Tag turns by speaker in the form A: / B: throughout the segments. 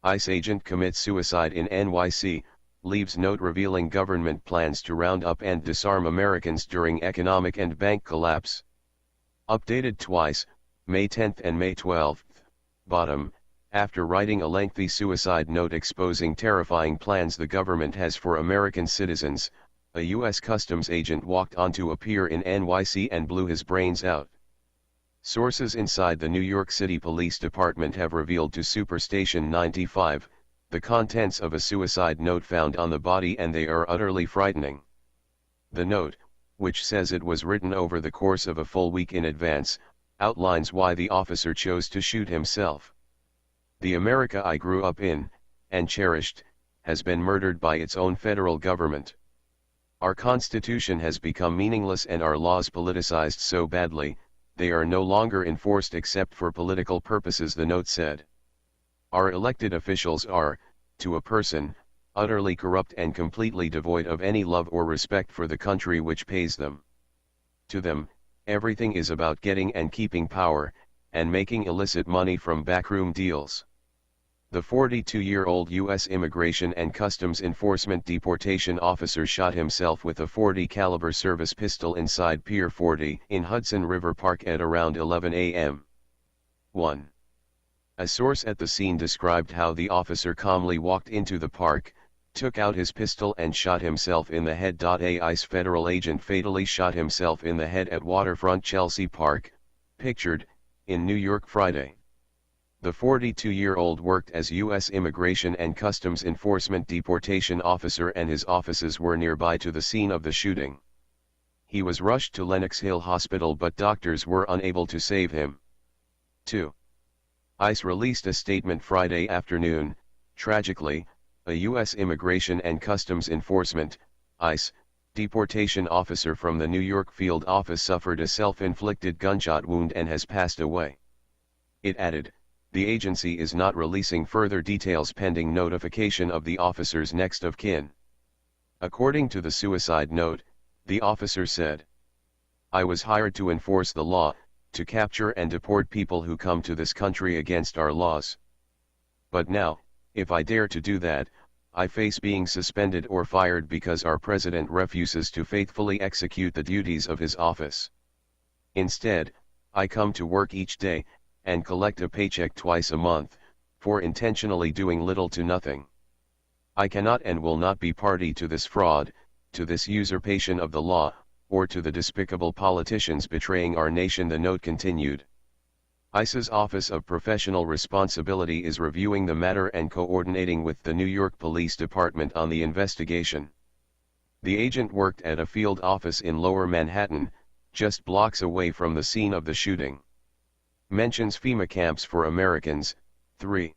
A: ICE agent commits suicide in NYC, leaves note revealing government plans to round up and disarm Americans during economic and bank collapse. Updated twice, May 10 and May 12. Bottom, after writing a lengthy suicide note exposing terrifying plans the government has for American citizens, a U.S. Customs agent walked onto a pier in NYC and blew his brains out. Sources inside the New York City Police Department have revealed to Superstation 95, the contents of a suicide note found on the body, and they are utterly frightening. The note, which says it was written over the course of a full week in advance, outlines why the officer chose to shoot himself. The America I grew up in, and cherished, has been murdered by its own federal government. Our Constitution has become meaningless and our laws politicized so badly, they are no longer enforced except for political purposes, the note said. Our elected officials are, to a person, utterly corrupt and completely devoid of any love or respect for the country which pays them. To them, everything is about getting and keeping power, and making illicit money from backroom deals. The 42-year-old U.S. Immigration and Customs Enforcement deportation officer shot himself with a .40 caliber service pistol inside Pier 40 in Hudson River Park at around 11 a.m. 1. A source at the scene described how the officer calmly walked into the park, took out his pistol and shot himself in the head. A ICE federal agent fatally shot himself in the head at waterfront Chelsea Park, pictured, in New York Friday. The 42-year-old worked as U.S. Immigration and Customs Enforcement deportation officer and his offices were nearby to the scene of the shooting. He was rushed to Lenox Hill Hospital but doctors were unable to save him. 2. ICE released a statement Friday afternoon. Tragically, a U.S. Immigration and Customs Enforcement, ICE, deportation officer from the New York field office suffered a self-inflicted gunshot wound and has passed away. It added, the agency is not releasing further details pending notification of the officer's next of kin. According to the suicide note, the officer said, I was hired to enforce the law, to capture and deport people who come to this country against our laws. But now, if I dare to do that, I face being suspended or fired because our president refuses to faithfully execute the duties of his office. Instead, I come to work each day, and collect a paycheck twice a month, for intentionally doing little to nothing. I cannot and will not be party to this fraud, to this usurpation of the law, or to the despicable politicians betraying our nation, the note continued. ICE's Office of Professional Responsibility is reviewing the matter and coordinating with the New York Police Department on the investigation. The agent worked at a field office in Lower Manhattan, just blocks away from the scene of the shooting. Mentions FEMA camps for Americans. 3.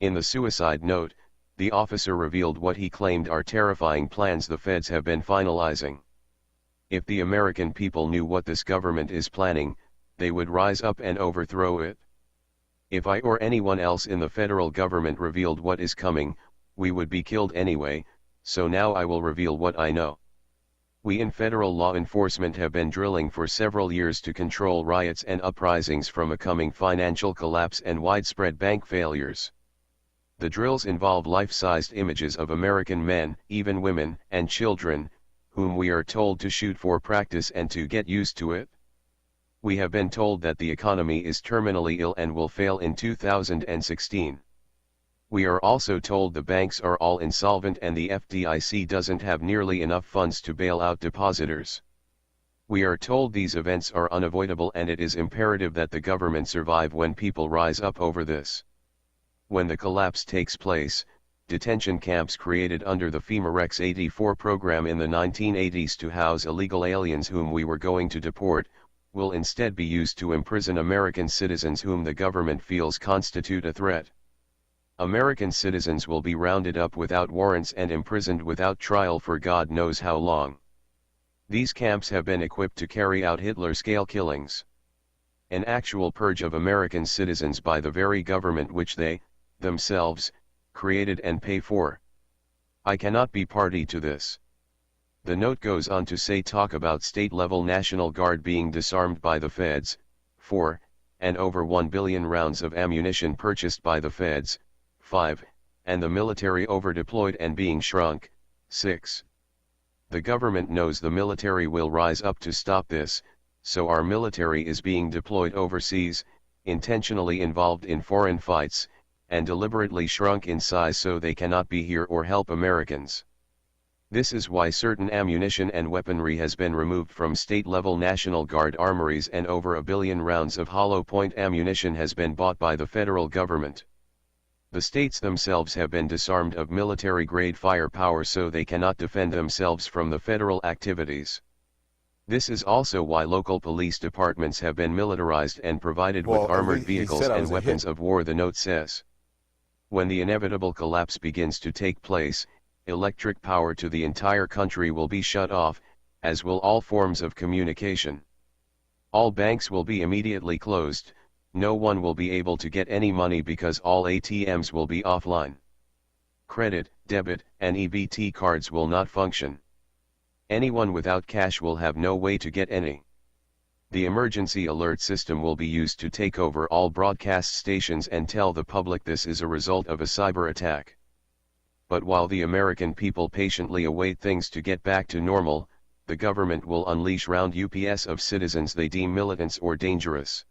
A: In the suicide note, the officer revealed what he claimed are terrifying plans the feds have been finalizing. If the American people knew what this government is planning, they would rise up and overthrow it. If I or anyone else in the federal government revealed what is coming, we would be killed anyway, so now I will reveal what I know. We in federal law enforcement have been drilling for several years to control riots and uprisings from a coming financial collapse and widespread bank failures. The drills involve life-sized images of American men, even women and children, whom we are told to shoot for practice and to get used to it. We have been told that the economy is terminally ill and will fail in 2016. We are also told the banks are all insolvent and the FDIC doesn't have nearly enough funds to bail out depositors. We are told these events are unavoidable and it is imperative that the government survive when people rise up over this. When the collapse takes place, detention camps created under the FEMA Rex 84 program in the 1980s to house illegal aliens whom we were going to deport, will instead be used to imprison American citizens whom the government feels constitute a threat. American citizens will be rounded up without warrants and imprisoned without trial for God knows how long. These camps have been equipped to carry out Hitler-scale killings. An actual purge of American citizens by the very government which they, themselves, created and pay for. I cannot be party to this. The note goes on to say talk about state-level National Guard being disarmed by the feds, 4, and over 1 billion rounds of ammunition purchased by the feds, 5, and the military overdeployed and being shrunk, 6. The government knows the military will rise up to stop this, so our military is being deployed overseas, intentionally involved in foreign fights, and deliberately shrunk in size so they cannot be here or help Americans. This is why certain ammunition and weaponry has been removed from state-level National Guard armories and over 1 billion rounds of hollow-point ammunition has been bought by the federal government. The states themselves have been disarmed of military-grade firepower so they cannot defend themselves from the federal activities. This is also why local police departments have been militarized and provided with armored vehicles and weapons of war, the note says. When the inevitable collapse begins to take place, electric power to the entire country will be shut off, as will all forms of communication. All banks will be immediately closed, no one will be able to get any money because all ATMs will be offline. Credit, debit, and EBT cards will not function. Anyone without cash will have no way to get any. The emergency alert system will be used to take over all broadcast stations and tell the public this is a result of a cyber attack. But while the American people patiently await things to get back to normal, the government will unleash round UPS of citizens they deem militants or dangerous.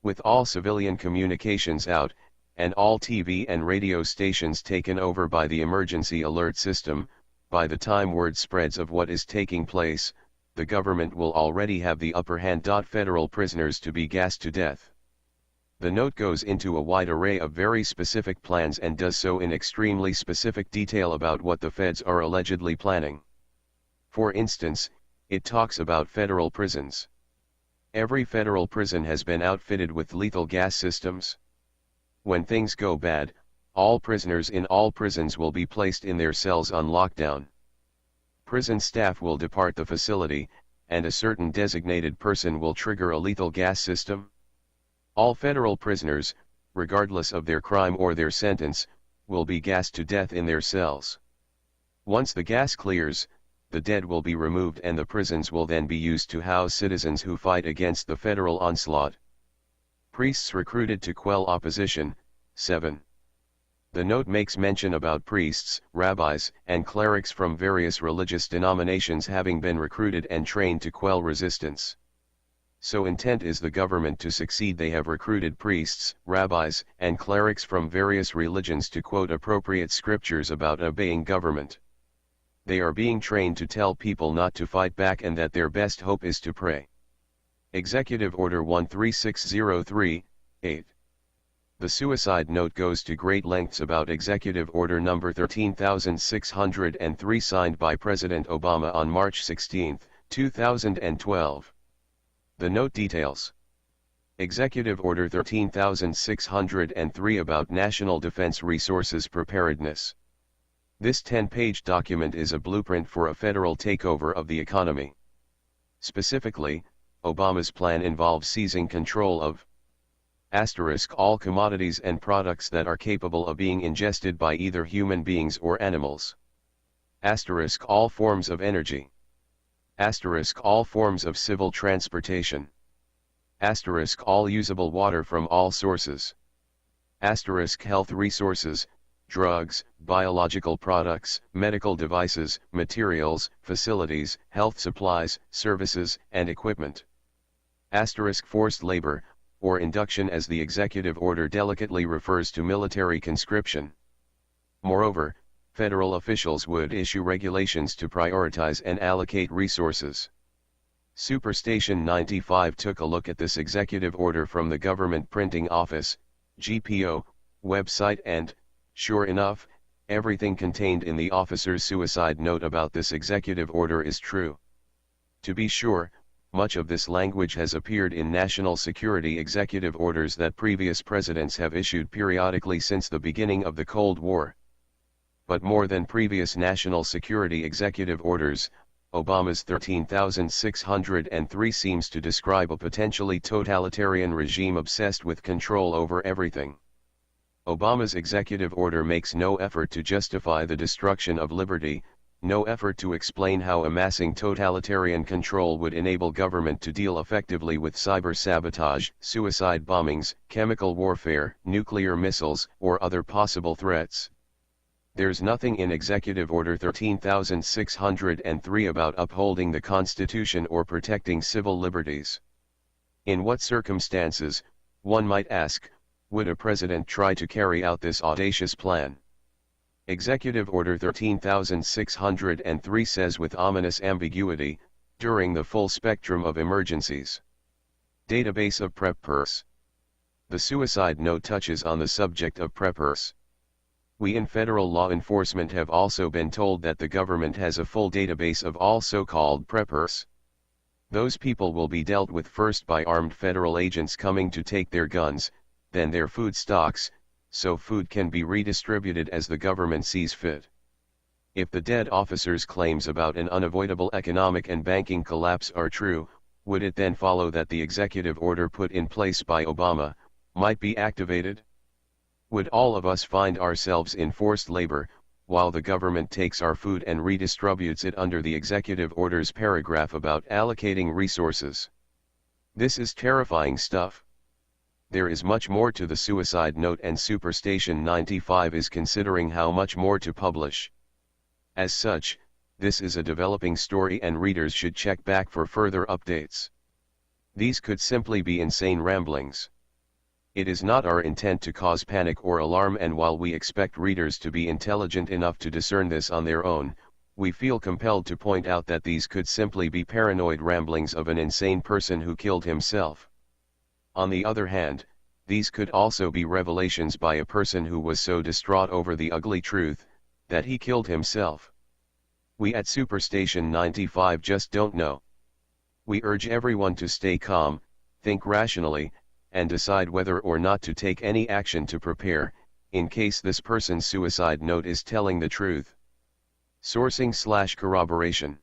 A: With all civilian communications out, and all TV and radio stations taken over by the emergency alert system, by the time word spreads of what is taking place, the government will already have the upper hand. Federal prisoners to be gassed to death. The note goes into a wide array of very specific plans and does so in extremely specific detail about what the feds are allegedly planning. For instance, it talks about federal prisons. Every federal prison has been outfitted with lethal gas systems. When things go bad, all prisoners in all prisons will be placed in their cells on lockdown. Prison staff will depart the facility, and a certain designated person will trigger a lethal gas system. All federal prisoners, regardless of their crime or their sentence, will be gassed to death in their cells. Once the gas clears, the dead will be removed and the prisons will then be used to house citizens who fight against the federal onslaught. Priests recruited to quell opposition, 7. The note makes mention about priests, rabbis, and clerics from various religious denominations having been recruited and trained to quell resistance. So intent is the government to succeed, they have recruited priests, rabbis, and clerics from various religions to quote appropriate scriptures about obeying government. They are being trained to tell people not to fight back and that their best hope is to pray. Executive Order 13603, 8. The suicide note goes to great lengths about Executive Order number 13603 signed by President Obama on March 16, 2012. The note details. Executive Order 13603 about National Defense Resources Preparedness. This 10-page document is a blueprint for a federal takeover of the economy. Specifically, Obama's plan involves seizing control of all commodities and products that are capable of being ingested by either human beings or animals. All forms of energy. All forms of civil transportation. All usable water from all sources. Health resources, drugs, biological products, medical devices, materials, facilities, health supplies, services, and equipment. Forced labor, or induction as the executive order delicately refers to military conscription. Moreover, federal officials would issue regulations to prioritize and allocate resources. Superstation 95 took a look at this executive order from the Government Printing Office, GPO, website and, sure enough, everything contained in the officer's suicide note about this executive order is true. To be sure, much of this language has appeared in national security executive orders that previous presidents have issued periodically since the beginning of the Cold War. But more than previous national security executive orders, Obama's 13603 seems to describe a potentially totalitarian regime obsessed with control over everything. Obama's executive order makes no effort to justify the destruction of liberty, No effort to explain how amassing totalitarian control would enable government to deal effectively with cyber sabotage, suicide bombings, chemical warfare, nuclear missiles, or other possible threats. There's nothing in Executive Order 13603 about upholding the Constitution or protecting civil liberties. In what circumstances, one might ask, would a president try to carry out this audacious plan? Executive Order 13603 says with ominous ambiguity, during the full spectrum of emergencies. Database of preppers. The suicide note touches on the subject of preppers. We in federal law enforcement have also been told that the government has a full database of all so-called preppers. Those people will be dealt with first by armed federal agents coming to take their guns, then their food stocks, so food can be redistributed as the government sees fit. If the dead officer's claims about an unavoidable economic and banking collapse are true, would it then follow that the executive order put in place by Obama might be activated? Would all of us find ourselves in forced labor, while the government takes our food and redistributes it under the executive order's paragraph about allocating resources? This is terrifying stuff. There is much more to the suicide note, and Superstation 95 is considering how much more to publish. As such, this is a developing story and readers should check back for further updates. These could simply be insane ramblings. It is not our intent to cause panic or alarm, and while we expect readers to be intelligent enough to discern this on their own, we feel compelled to point out that these could simply be paranoid ramblings of an insane person who killed himself. On the other hand, these could also be revelations by a person who was so distraught over the ugly truth, that he killed himself. We at Superstation 95 just don't know. We urge everyone to stay calm, think rationally, and decide whether or not to take any action to prepare, in case this person's suicide note is telling the truth. Sourcing/corroboration.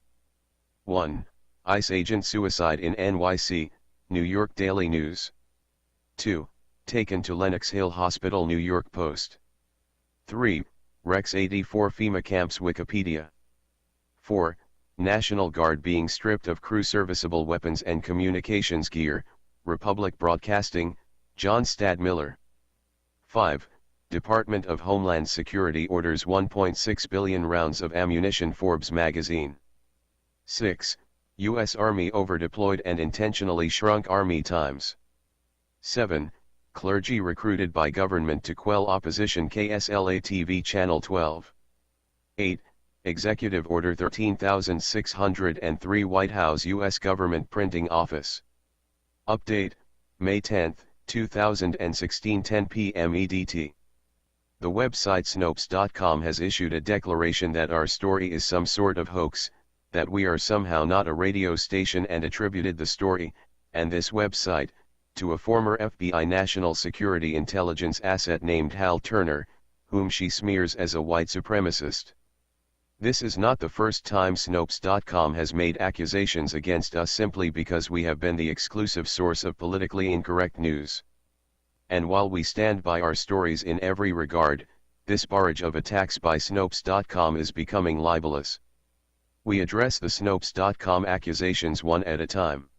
A: 1. ICE agent suicide in NYC, New York Daily News. 2. Taken to Lenox Hill Hospital, New York Post. 3. Rex 84 FEMA camps, Wikipedia. 4. National Guard being stripped of crew serviceable weapons and communications gear, Republic Broadcasting, John Stadmiller. 5. Department of Homeland Security orders 1.6 billion rounds of ammunition, Forbes magazine. 6. U.S. Army overdeployed and intentionally shrunk Army times. 7. Clergy recruited by government to quell opposition, KSLA TV Channel 12. 8. Executive Order 13603 White House U.S. Government Printing Office. Update, May 10, 2016, 10 p.m. EDT. The website Snopes.com has issued a declaration that our story is some sort of hoax, that we are somehow not a radio station, and attributed the story, and this website, to a former FBI National Security Intelligence asset named Hal Turner, whom she smears as a white supremacist. This is not the first time Snopes.com has made accusations against us simply because we have been the exclusive source of politically incorrect news. And while we stand by our stories in every regard, this barrage of attacks by Snopes.com is becoming libelous. We address the Snopes.com accusations one at a time.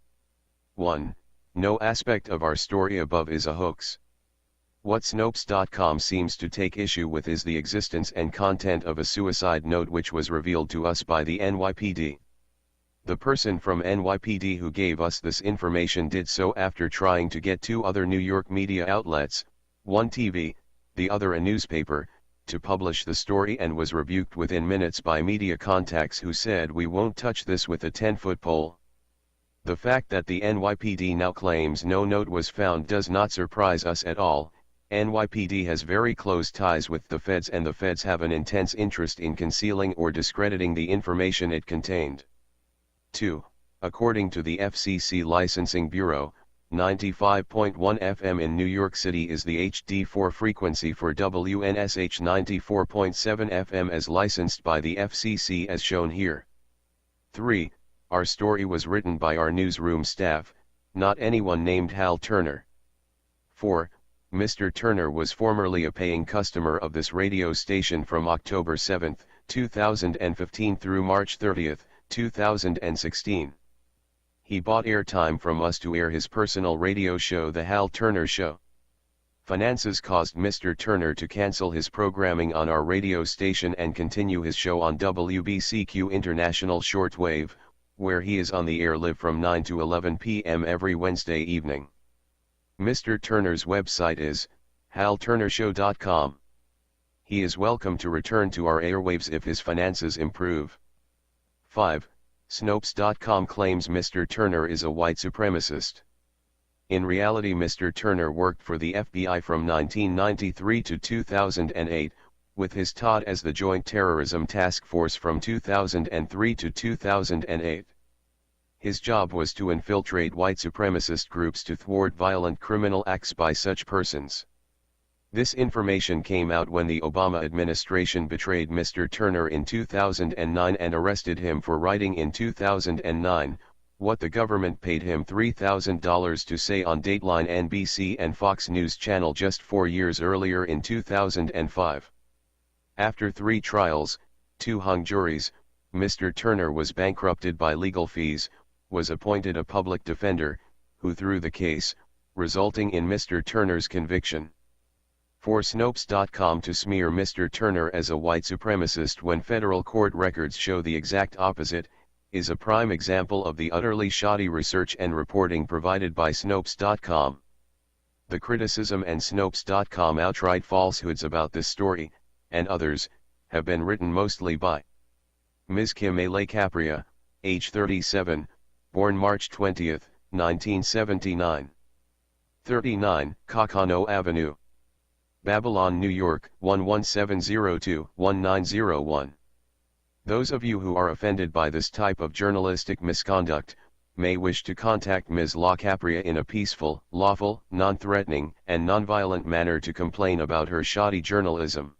A: 1. No aspect of our story above is a hoax. What Snopes.com seems to take issue with is the existence and content of a suicide note which was revealed to us by the NYPD. The person from NYPD who gave us this information did so after trying to get two other New York media outlets, one TV, the other a newspaper, to publish the story, and was rebuked within minutes by media contacts who said, "We won't touch this with a 10-foot pole." The fact that the NYPD now claims no note was found does not surprise us at all. NYPD has very close ties with the feds, and the feds have an intense interest in concealing or discrediting the information it contained. 2. According to the FCC Licensing Bureau, 95.1 FM in New York City is the HD4 frequency for WNSH 94.7 FM as licensed by the FCC as shown here. 3. Our story was written by our newsroom staff, not anyone named Hal Turner. 4. Mr. Turner was formerly a paying customer of this radio station from October 7, 2015 through March 30, 2016. He bought airtime from us to air his personal radio show The Hal Turner Show. Finances caused Mr. Turner to cancel his programming on our radio station and continue his show on WBCQ International Shortwave, where he is on the air live from 9 to 11 p.m. every Wednesday evening. Mr. Turner's website is halturnershow.com. He is welcome to return to our airwaves if his finances improve. 5. Snopes.com claims Mr. Turner is a white supremacist. In reality, Mr. Turner worked for the FBI from 1993 to 2008, with his Todd as the Joint Terrorism Task Force from 2003 to 2008. His job was to infiltrate white supremacist groups to thwart violent criminal acts by such persons. This information came out when the Obama administration betrayed Mr. Turner in 2009 and arrested him for writing in 2009, what the government paid him $3,000 to say on Dateline NBC and Fox News Channel just 4 years earlier in 2005. After 3 trials, 2 hung juries, Mr. Turner was bankrupted by legal fees, was appointed a public defender, who threw the case, resulting in Mr. Turner's conviction. For Snopes.com to smear Mr. Turner as a white supremacist when federal court records show the exact opposite, is a prime example of the utterly shoddy research and reporting provided by Snopes.com. The criticism and Snopes.com outright falsehoods about this story, and others, have been written mostly by Ms. Kim LEOAFFAIRS, age 37, born March 20, 1979. 39, Kakano Avenue, Babylon, New York, 11702-1901. Those of you who are offended by this type of journalistic misconduct, may wish to contact Ms. LEOAFFAIRS in a peaceful, lawful, non-threatening, and non-violent manner to complain about her shoddy journalism.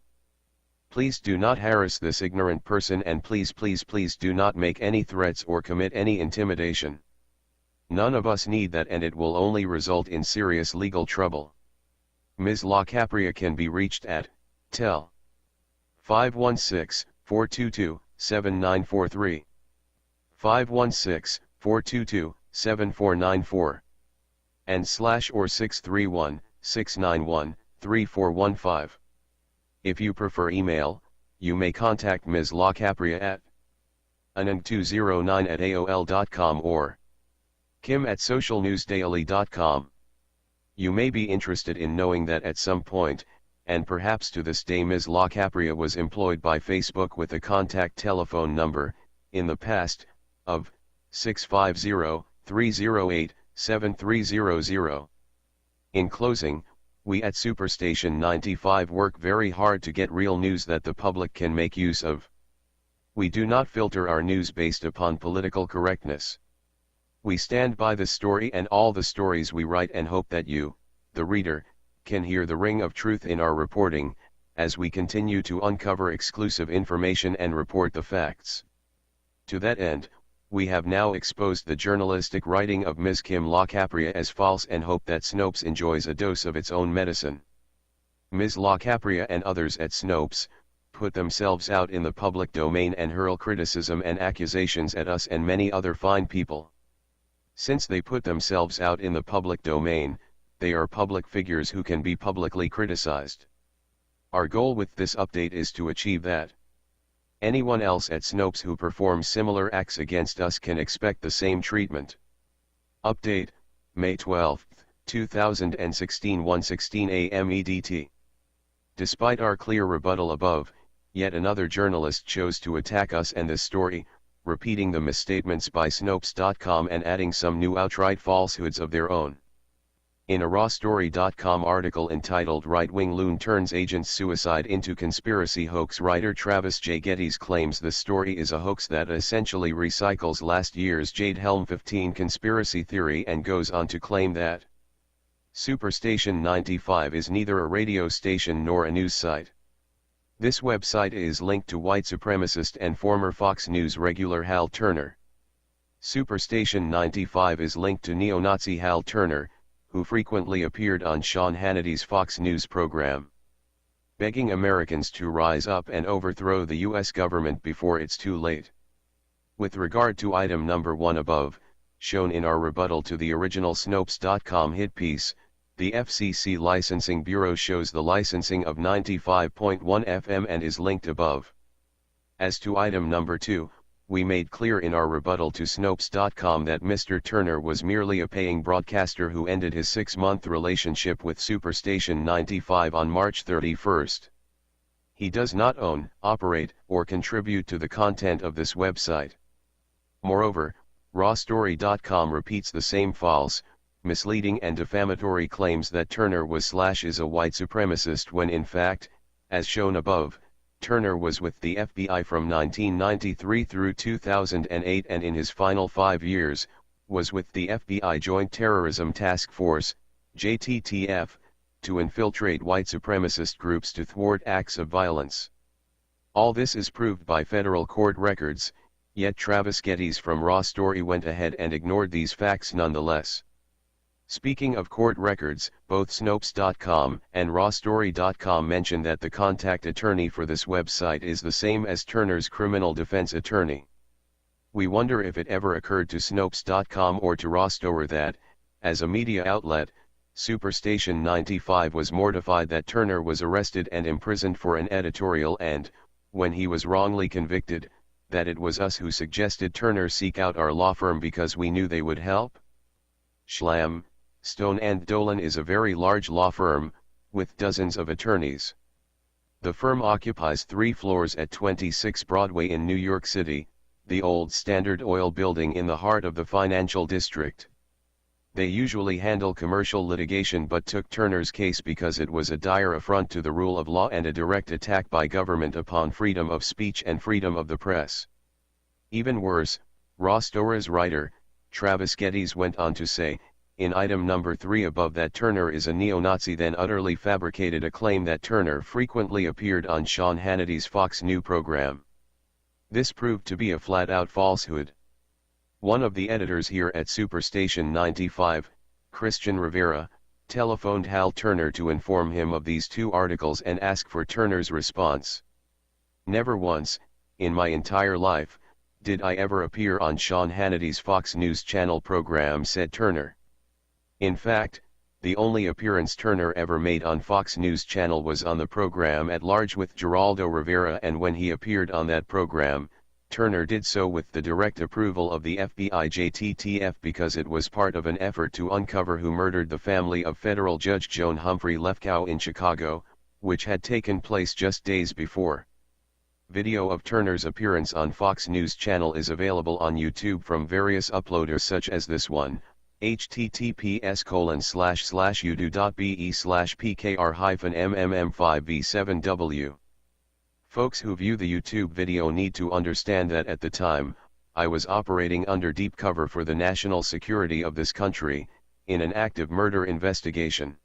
A: Please do not harass this ignorant person, and please do not make any threats or commit any intimidation. None of us need that, and it will only result in serious legal trouble. Ms. LEOAFFAIRS can be reached at tel. 516-422-7943. 516-422-7494. and /or 631-691-3415. If you prefer email, you may contact Ms. LEOAFFAIRS at anang209@aol.com or kim@socialnewsdaily.com. You may be interested in knowing that at some point, and perhaps to this day, Ms. LEOAFFAIRS was employed by Facebook with a contact telephone number, in the past, of 650-308-7300. In closing, we at Superstation 95 work very hard to get real news that the public can make use of. We do not filter our news based upon political correctness. We stand by the story and all the stories we write and hope that you, the reader, can hear the ring of truth in our reporting, as we continue to uncover exclusive information and report the facts. To that end, we have now exposed the journalistic writing of Ms. Kim LEOAFFAIRS as false and hope that Snopes enjoys a dose of its own medicine. Ms. LEOAFFAIRS and others at Snopes put themselves out in the public domain and hurl criticism and accusations at us and many other fine people. Since they put themselves out in the public domain, they are public figures who can be publicly criticized. Our goal with this update is to achieve that. Anyone else at Snopes who performs similar acts against us can expect the same treatment. Update, May 12, 2016, 1:16 a.m. EDT. Despite our clear rebuttal above, yet another journalist chose to attack us and this story, repeating the misstatements by Snopes.com and adding some new outright falsehoods of their own. In a rawstory.com article entitled "Right-Wing Loon Turns Agent's Suicide into Conspiracy Hoax," writer Travis J. Geddes claims the story is a hoax that essentially recycles last year's Jade Helm 15 conspiracy theory and goes on to claim that Superstation 95 is neither a radio station nor a news site. This website is linked to white supremacist and former Fox News regular Hal Turner. Superstation 95 is linked to neo-Nazi Hal Turner, who frequently appeared on Sean Hannity's Fox News program. begging Americans to rise up and overthrow the US government before it's too late. With regard to item number 1 above, shown in our rebuttal to the original Snopes.com hit piece, the FCC Licensing Bureau shows the licensing of 95.1 FM and is linked above. As to item number 2, we made clear in our rebuttal to Snopes.com that Mr. Turner was merely a paying broadcaster who ended his 6-month relationship with Superstation 95 on March 31st. He does not own, operate, or contribute to the content of this website. Moreover, rawstory.com repeats the same false, misleading and defamatory claims that Turner was/is a white supremacist when in fact, as shown above, Turner was with the FBI from 1993 through 2008 and in his final 5 years, was with the FBI Joint Terrorism Task Force, JTTF, to infiltrate white supremacist groups to thwart acts of violence. All this is proved by federal court records, yet Travis Geddes from Raw Story went ahead and ignored these facts nonetheless. Speaking of court records, both Snopes.com and rawstory.com mention that the contact attorney for this website is the same as Turner's criminal defense attorney. We wonder if it ever occurred to Snopes.com or to Rawstory that, as a media outlet, Superstation 95 was mortified that Turner was arrested and imprisoned for an editorial and, when he was wrongly convicted, that it was us who suggested Turner seek out our law firm because we knew they would help? Schlam. Stone & Dolan is a very large law firm, with dozens of attorneys. The firm occupies 3 floors at 26 Broadway in New York City, the old Standard Oil building in the heart of the financial district. They usually handle commercial litigation but took Turner's case because it was a dire affront to the rule of law and a direct attack by government upon freedom of speech and freedom of the press. Even worse, Rawstory's writer, Travis Geddes went on to say, in item number 3 above that Turner is a neo-Nazi, then utterly fabricated a claim that Turner frequently appeared on Sean Hannity's Fox News program. This proved to be a flat-out falsehood. One of the editors here at Superstation 95, Christian Rivera, telephoned Hal Turner to inform him of these 2 articles and ask for Turner's response. Never once, in my entire life, did I ever appear on Sean Hannity's Fox News Channel program, said Turner. In fact, the only appearance Turner ever made on Fox News Channel was on the program At Large with Geraldo Rivera, and when he appeared on that program, Turner did so with the direct approval of the FBI JTTF because it was part of an effort to uncover who murdered the family of federal Judge Joan Humphrey Lefkow in Chicago, which had taken place just days before. Video of Turner's appearance on Fox News Channel is available on YouTube from various uploaders such as this one, https://udo.be/pkr-mmm5v7w. Folks who view the YouTube video need to understand that at the time, I was operating under deep cover for the national security of this country, in an active murder investigation.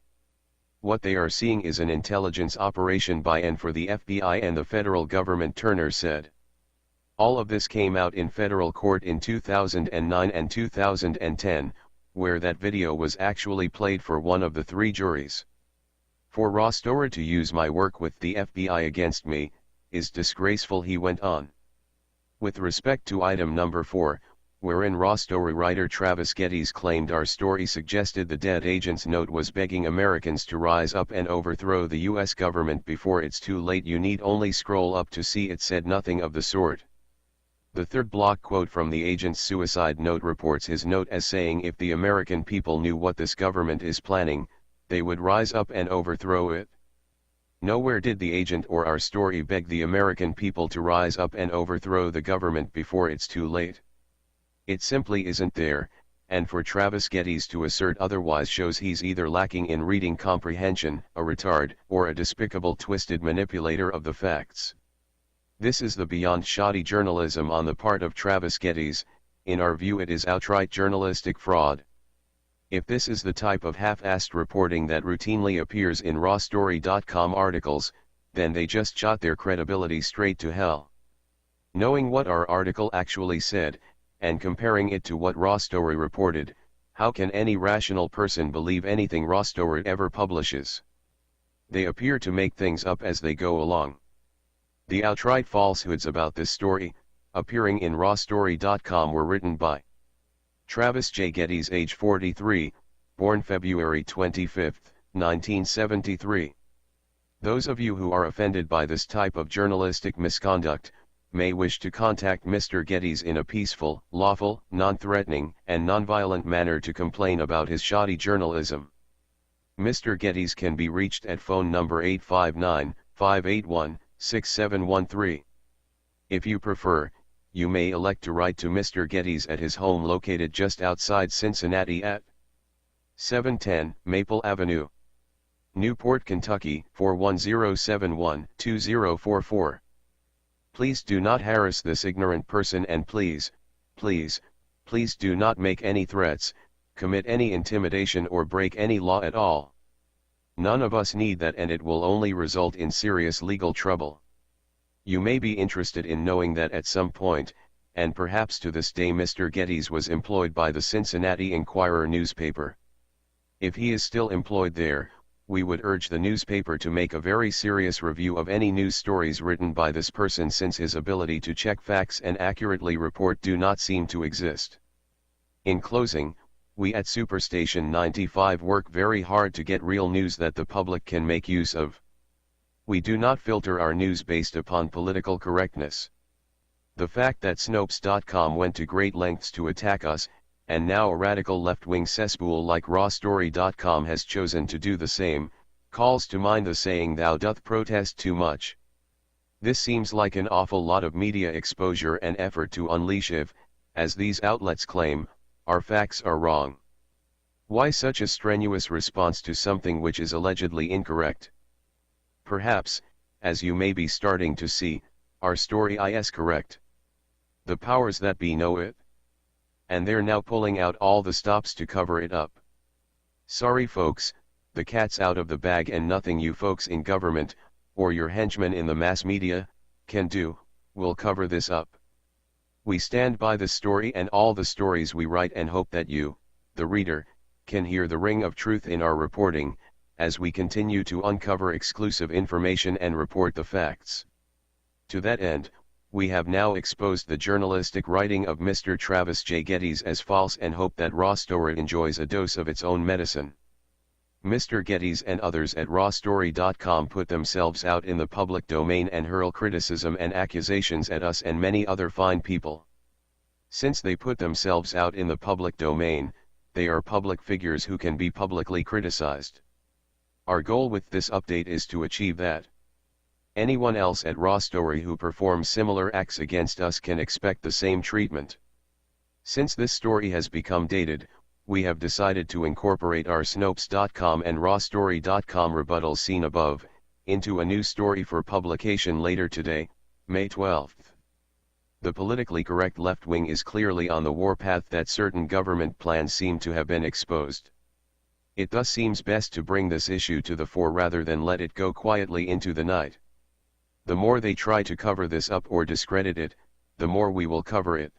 A: What they are seeing is an intelligence operation by and for the FBI and the federal government, Turner said. All of this came out in federal court in 2009 and 2010, where that video was actually played for one of the 3 juries. For Rawstory to use my work with the FBI against me, is disgraceful, he went on. With respect to item number 4, wherein Rawstory writer Travis Geddes claimed our story suggested the dead agent's note was begging Americans to rise up and overthrow the US government before it's too late, you need only scroll up to see it said nothing of the sort. The third block quote from the agent's suicide note reports his note as saying if the American people knew what this government is planning, they would rise up and overthrow it. Nowhere did the agent or our story beg the American people to rise up and overthrow the government before it's too late. It simply isn't there, and for Travis Geddes to assert otherwise shows he's either lacking in reading comprehension, a retard, or a despicable twisted manipulator of the facts. This is the beyond shoddy journalism on the part of Travis Geddes. In our view it is outright journalistic fraud. If this is the type of half-assed reporting that routinely appears in rawstory.com articles, then they just shot their credibility straight to hell. Knowing what our article actually said, and comparing it to what Rawstory reported, how can any rational person believe anything Rawstory ever publishes? They appear to make things up as they go along. The outright falsehoods about this story, appearing in rawstory.com, were written by Travis J. Geddes, age 43, born February 25, 1973. Those of you who are offended by this type of journalistic misconduct, may wish to contact Mr. Geddes in a peaceful, lawful, non-threatening, and non-violent manner to complain about his shoddy journalism. Mr. Geddes can be reached at phone number 859-581-6713. If you prefer, you may elect to write to Mr. Geddes at his home located just outside Cincinnati at 710 Maple Avenue, Newport, Kentucky 41071-2044. Please do not harass this ignorant person, and please do not make any threats, commit any intimidation, or break any law at all. None of us need that, and it will only result in serious legal trouble. You may be interested in knowing that at some point, and perhaps to this day, Mr. Geddes was employed by the Cincinnati Enquirer newspaper. If he is still employed there, we would urge the newspaper to make a very serious review of any news stories written by this person, since his ability to check facts and accurately report do not seem to exist. In closing, we at Superstation 95 work very hard to get real news that the public can make use of. We do not filter our news based upon political correctness. The fact that Snopes.com went to great lengths to attack us, and now a radical left-wing cesspool like rawstory.com has chosen to do the same, calls to mind the saying, "Thou doth protest too much." This seems like an awful lot of media exposure and effort to unleash if, as these outlets claim, our facts are wrong. Why such a strenuous response to something which is allegedly incorrect? Perhaps, as you may be starting to see, our story is correct. The powers that be know it, and they're now pulling out all the stops to cover it up. Sorry folks, the cat's out of the bag, and nothing you folks in government, or your henchmen in the mass media, can do, will cover this up. We stand by this story and all the stories we write, and hope that you, the reader, can hear the ring of truth in our reporting, as we continue to uncover exclusive information and report the facts. To that end, we have now exposed the journalistic writing of Mr. Travis J. Geddes as false, and hope that Raw Story enjoys a dose of its own medicine. Mr. Geddes and others at rawstory.com put themselves out in the public domain and hurl criticism and accusations at us and many other fine people. Since they put themselves out in the public domain, they are public figures who can be publicly criticized. Our goal with this update is to achieve that. Anyone else at Raw Story who performs similar acts against us can expect the same treatment. Since this story has become dated, we have decided to incorporate our Snopes.com and rawstory.com rebuttals seen above, into a new story for publication later today, May 12th. The politically correct left wing is clearly on the warpath that certain government plans seem to have been exposed. It thus seems best to bring this issue to the fore rather than let it go quietly into the night. The more they try to cover this up or discredit it, the more we will cover it.